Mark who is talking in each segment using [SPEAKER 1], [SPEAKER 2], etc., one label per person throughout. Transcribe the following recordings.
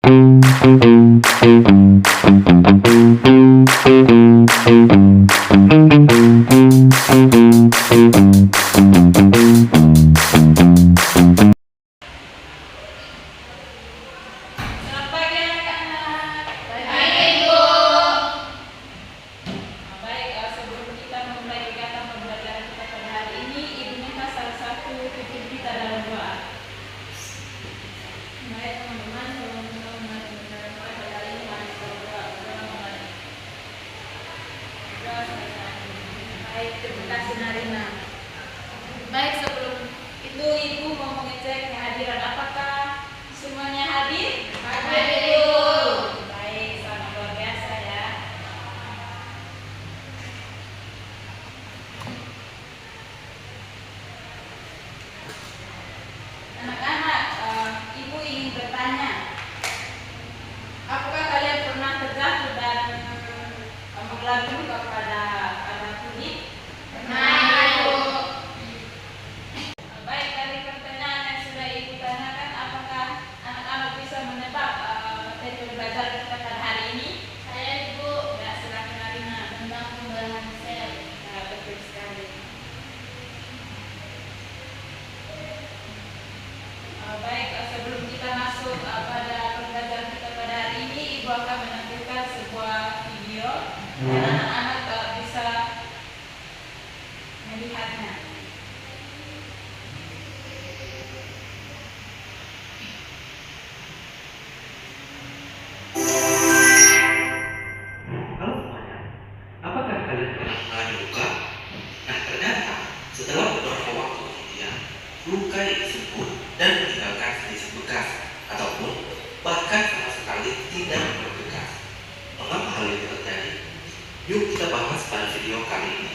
[SPEAKER 1] Selamat pagi anak-anak.
[SPEAKER 2] Baik, Ibu.
[SPEAKER 1] Baik, sebelum kita memulai kegiatan pembelajaran kita pada hari ini, Ibu minta salah satu pimpin kita dalam doa. Baik teman-teman, sebelum kita mulai pembelajaran kita pada hari ini, mari kita berdoa. Baik, terima kasih Narina. Baik, sebelum itu Ibu mau mengecek kehadiran. Apakah semuanya hadir?
[SPEAKER 2] Hadir, Ibu.
[SPEAKER 1] Baik, sangat luar biasa ya. Anak-anak, Ibu ingin bertanya, apakah kalian pernah terjatuh dan mengelap luka pada kulit?
[SPEAKER 2] Pernah, Ibu.
[SPEAKER 1] Baik, dari pertanyaan yang sudah Ibu tanyakan, apakah anak-anak bisa menebak metode belajar kita pada hari ini?
[SPEAKER 2] Saya, Ibu.
[SPEAKER 1] Ya, silakan Arina.
[SPEAKER 2] Tentang pembelahan sel.
[SPEAKER 1] Ya, betul sekali. Baik, sebelum kita masuk pada pembelajaran kita pada hari ini, Ibu akan menampilkan sebuah video dan anak-anak bisa melihatnya.
[SPEAKER 3] Halo semuanya, apakah kalian pernah mengalami luka? Nah ternyata setelah beberapa waktu kemudian, luka ini sembuh dan meninggalkan sedikit bekas ataupun bahkan sama sekali tidak berbekas. Mengapa hal ini terjadi? Yuk kita bahas pada video kali ini.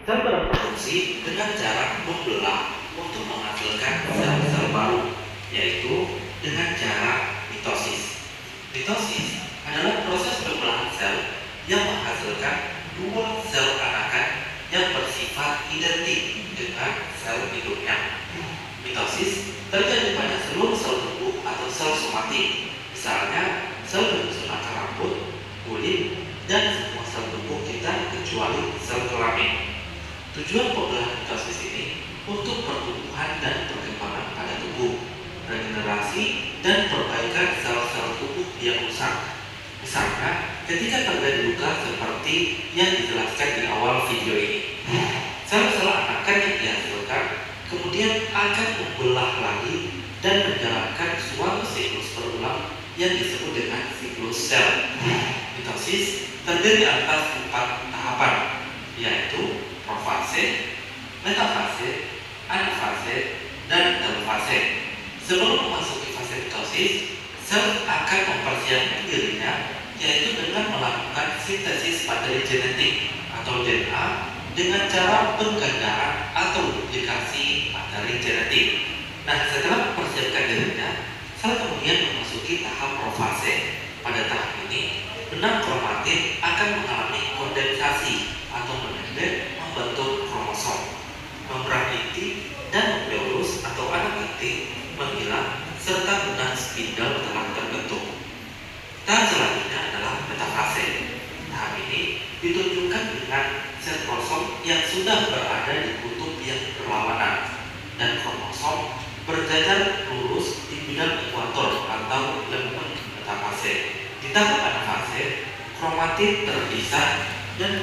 [SPEAKER 3] Sel berproduksi dengan cara membelah untuk menghasilkan sel-sel baru, yaitu dengan cara mitosis. Mitosis adalah proses pembelahan sel yang menghasilkan dua sel anakan yang bersifat identik dengan sel induknya. Mitosis terjadi pada seluruh sel tubuh atau sel somatik, misalnya sel penyusun akar rambut, kulit, dan semua sel tubuh kita kecuali sel kelamin. Tujuan pembelahan mitosis ini untuk pertumbuhan dan perkembangan pada tubuh, regenerasi, dan perbaikan sel-sel tubuh yang rusak. Misalnya, ketika terjadi luka seperti yang dijelaskan di awal video ini, sel-sel anakan yang dihasilkan kemudian akan membelah lagi dan menjalankan suatu siklus berulang yang disebut dengan siklus sel. Mitosis terdiri atas 4 tahapan, yaitu profase, metafase, anafase, dan telofase. Sebelum memasuki fase mitosis, sel akan mempersiapkan dirinya, yaitu dengan melakukan sintesis materi genetik atau DNA dengan cara penggandaan atau duplikasi materi genetik. Nah, setelah mempersiapkan dirinya, sel kemudian memasuki tahap profase. Pada tahap ini, benang kromatin akan mengalami kondensasi atau menempel membentuk kromosom. Membran inti dan nukleolus atau anak inti menghilang serta benang spindle telah terbentuk. Tahap selanjutnya adalah metafase. Tahap ini ditunjukkan dengan sel kromosom yang sudah berada di kutub yang berlawanan dan kromosom berjajar lurus di bidang ekuator atau lempen metafase. Di tahap anafase, kromatin terpisah dan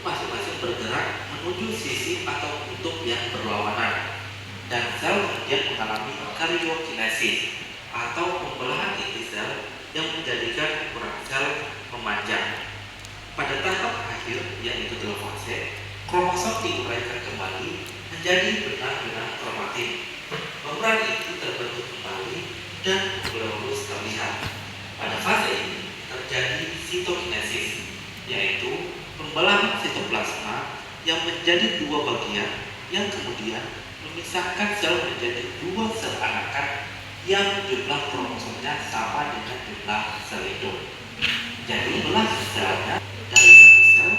[SPEAKER 3] masing-masing bergerak menuju sisi atau kutub yang berlawanan, dan sel kemudian mengalami karyokinesis atau pembelahan inti sel yang menjadikan ukuran sel memanjang. Pada tahap akhir, yaitu telofase, kromosom diuraikan kembali menjadi benang-benang kromatin. Membran inti terbentuk kembali dan nukleolus terlihat. Pada fase ini terjadi sitokinesis, yaitu pembelahan sitoplasma yang menjadi dua bagian yang kemudian memisahkan sel menjadi dua sel anakan yang jumlah kromosomnya sama dengan jumlah sel induk. Jadi belah selnya dari satu sel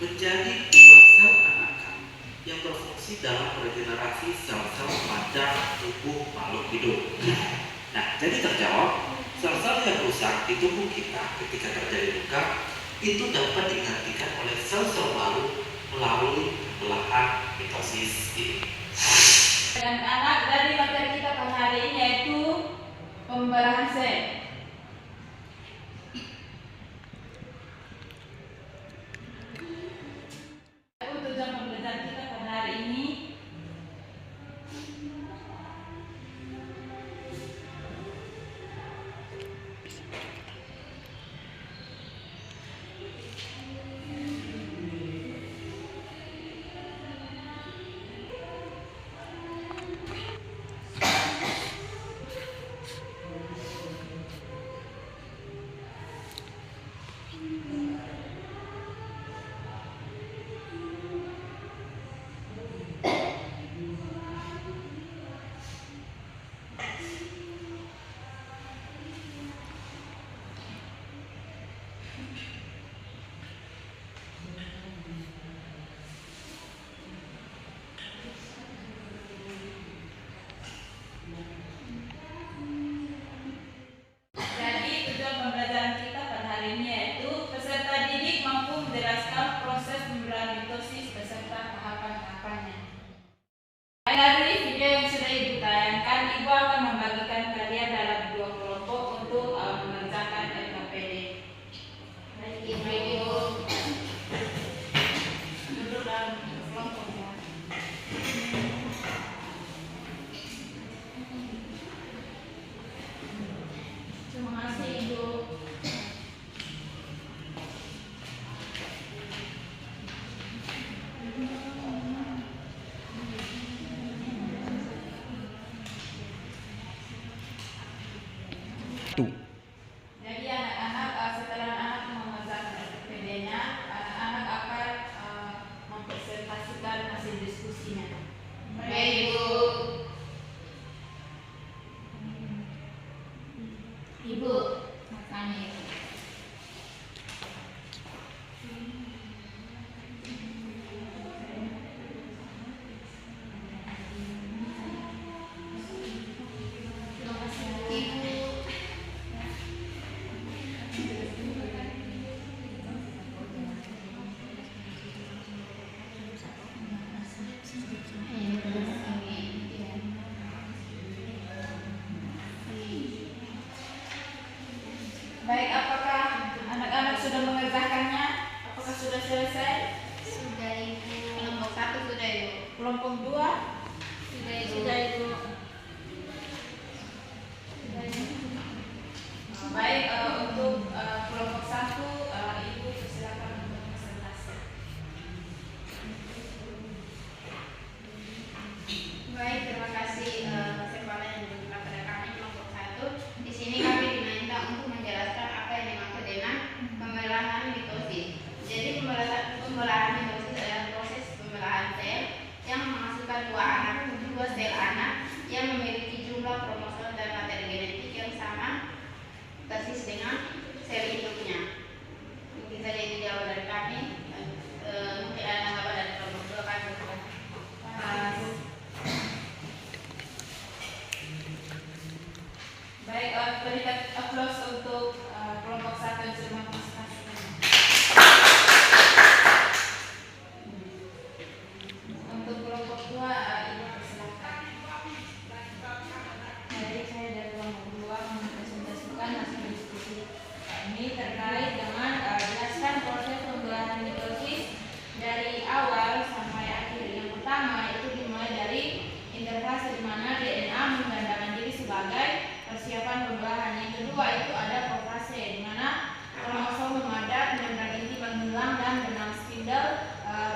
[SPEAKER 3] menjadi dua sel anakan yang berfungsi dalam regenerasi sel-sel pada tubuh makhluk hidup. Nah, jadi terjawab, sel-sel yang rusak di tubuh kita ketika terjadi luka itu dapat digantikan oleh sel-sel baru melalui pembelahan mitosis ini.
[SPEAKER 1] Dan anak dari materi kita pada hari ini yaitu pembelahan sel. Tujuan pembelajaran kita pada hari ini jadi anak-anak setelah anak mengerjakan LKPD-nya, anak-anak akan mempresentasikan hasil diskusinya.
[SPEAKER 2] Baik, Ibu. Ibu, makanya Ibu. Terima kasih, Ibu.
[SPEAKER 1] Baik, apakah anak-anak sudah mengerjakannya? Apakah sudah selesai?
[SPEAKER 2] Sudah, Ibu. Kelompok 1 sudah, Ibu.
[SPEAKER 1] Kelompok 2?
[SPEAKER 2] Sudah, Ibu.
[SPEAKER 1] Baik, untuk kelompok 1, Ibu silakan untuk presentasi.
[SPEAKER 2] Baik, terima kasih kepala yang diberikan pada kami kelompok 1. Di sini kami diminta untuk menjelaskan apa yang dimaksud dengan pembelahan mitosis. Jadi pembelahan mitosis adalah proses pembelahan sel yang menghasilkan dua sel anak yang memiliki jumlah kromosom dan materi genetik yang sama persis dengan sel induknya. Mungkin saja itu jawaban dari kami. Mungkin ada tanggapan dari kelompok 2 kan?
[SPEAKER 1] Baik, berikan aplaus untuk kelompok 1 yang sudah mempresentasikan. Untuk kelompok 2, Ibu persilakan. Jadi saya dari kelompok 2 mempresentasikan hasil diskusi kami terkait dengan jelaskan proses pembelahan mitosis dari awal sampai akhir. Yang pertama itu dimulai dari interfase di mana DNA menggandakan diri sebagai persiapan pembelahan. Yang kedua itu ada profase di mana kromosom memadat, membran inti menghilang dan benang spindle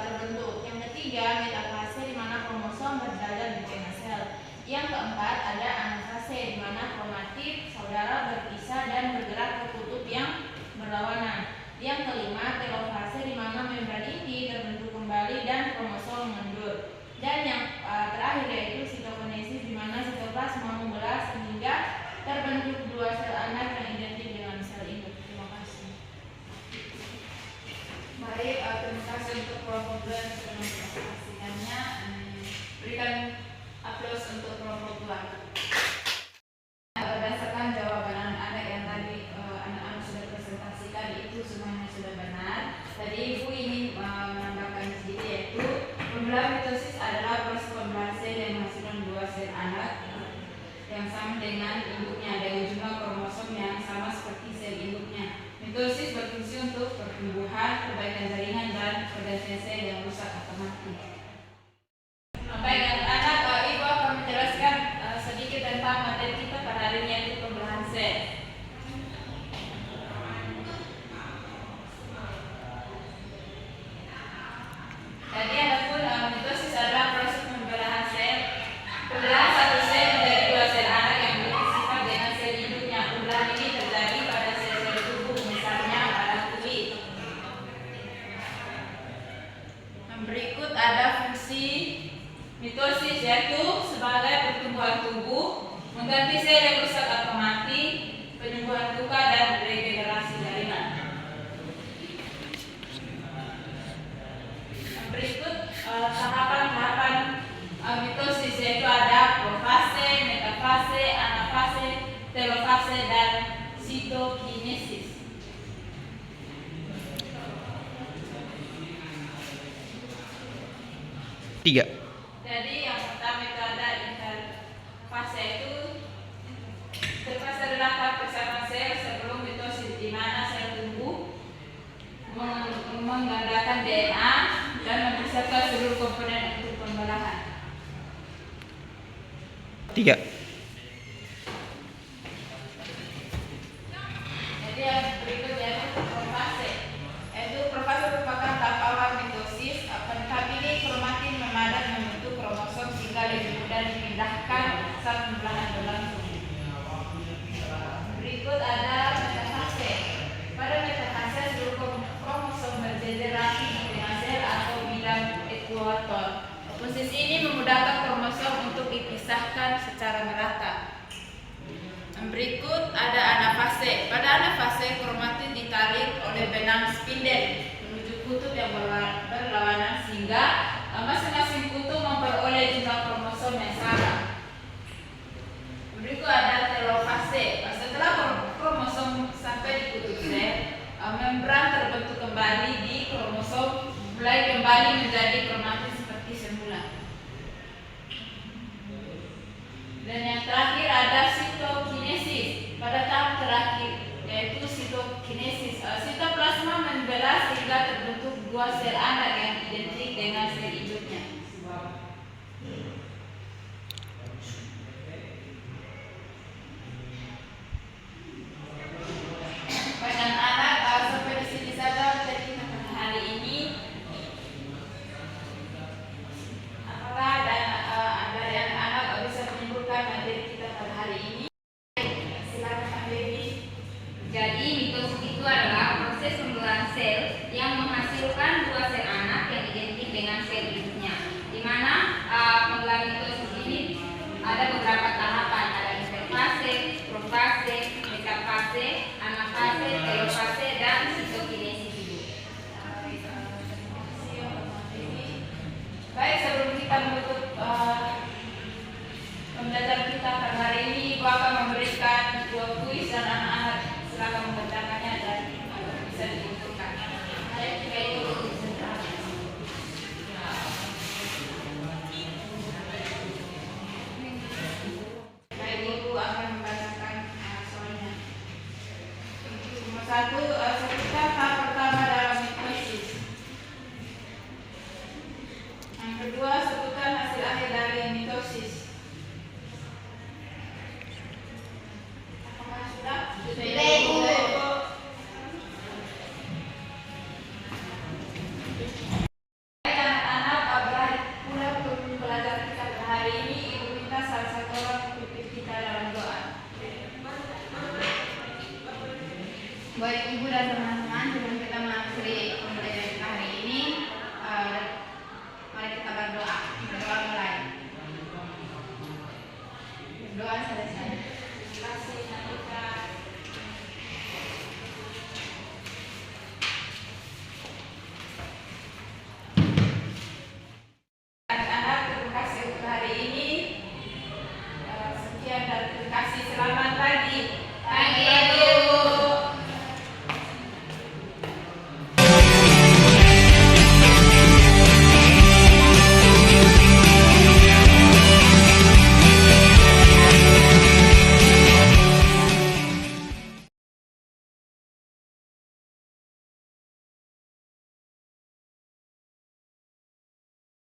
[SPEAKER 1] terbentuk. Yang ketiga metafase di mana kromosom berjalan di tengah sel. Yang keempat ada anafase di mana kromatid saudara berpisah dan bergerak ke kutub yang berlawanan. Yang kelima telofase di mana membran inti terbentuk kembali dan kromosom mengendur. Dan yang terakhir yaitu sitokinesis di mana sitoplasma membelah sehingga terbentuk dua sel anak yang identik dengan sel induk. Terima kasih. Baik, terima kasih untuk kelompok 2 yang sudah mempresentasikannya. Berikan aplaus untuk kelompok 2. profase dan sitokinesis.
[SPEAKER 4] Tiga.
[SPEAKER 1] Jadi yang pertama itu ada interfase, itu interfase adalah tahap persiapan sel sebelum mitosis, di mana sel tumbuh menggandakan DNA dan mempersiapkan seluruh komponen untuk pembelahan.
[SPEAKER 4] Tiga.
[SPEAKER 1] Jadi yang berikutnya itu profase. Profase merupakan tahap awal mitosis. Pada tahap ini kromatin memadat membentuk kromosom sehingga lebih mudah dipindahkan saat pembelahan berlangsung. Berikut ada metafase. Pada metafase seluruh kromosom berjejer rapi di tengah sel atau bidang ekuator. Posisi ini memudahkan kromosom untuk dipisahkan secara merata. Berikut ada anafase. Pada anafase kromatin ditarik oleh benang spindel menuju kutub yang berlawanan sehingga masing-masing kutub memperoleh jumlah kromosom yang sama. Berikut ada telofase. Setelah kromosom sampai di kutub sel, membran terbentuk kembali di kromosom, mulai kembali menjadi kromatin seperti semula. Dan yang terakhir ada sitokinesis. Pada tahap terakhir yaitu sitokinesis, sitoplasma membelah sehingga terbentuk dua sel anak yang identik dengan sel induknya. Badan anak, sampai di sini saja kita pada hari ini. Apakah dari anak-anak bisa menyimpulkan materi kita pada hari ini? Silakan Pak Dewi.
[SPEAKER 2] Jadi mitosis itu adalah proses pembelahan sel yang menghasilkan dua sel anak yang identik dengan sel induknya. Di mana pembelahan mitosis ini ada beberapa tahapan, ada interfase, profase, metafase, anafase, telofase, dan sitokinesis itu.
[SPEAKER 1] Baik, sebelum kita menutup pembelajaran kita pada hari ini, Ibu akan memberikan dua kuis dan anak-anak silakan membacakannya dan bisa diuntukkan. Baik, jika itu baik, Ibu akan membacakan soalnya. Nomor satu, sebutkan tahap pertama dalam mitosis. Yang kedua, sebutkan hasil akhir dari mitosis. Apakah sudah?
[SPEAKER 2] Sudah, Ibu.
[SPEAKER 1] Baik, anak-anak, berakhir pula pelajaran kita pada hari ini. Ibu minta salah satu orang memimpin kita dalam doa.
[SPEAKER 2] Baik Ibu dan teman-teman, sebelum kita mengakhiri pembelajaran kita hari ini, mari kita berdoa. Berdoa mulai. Berdoa selesai.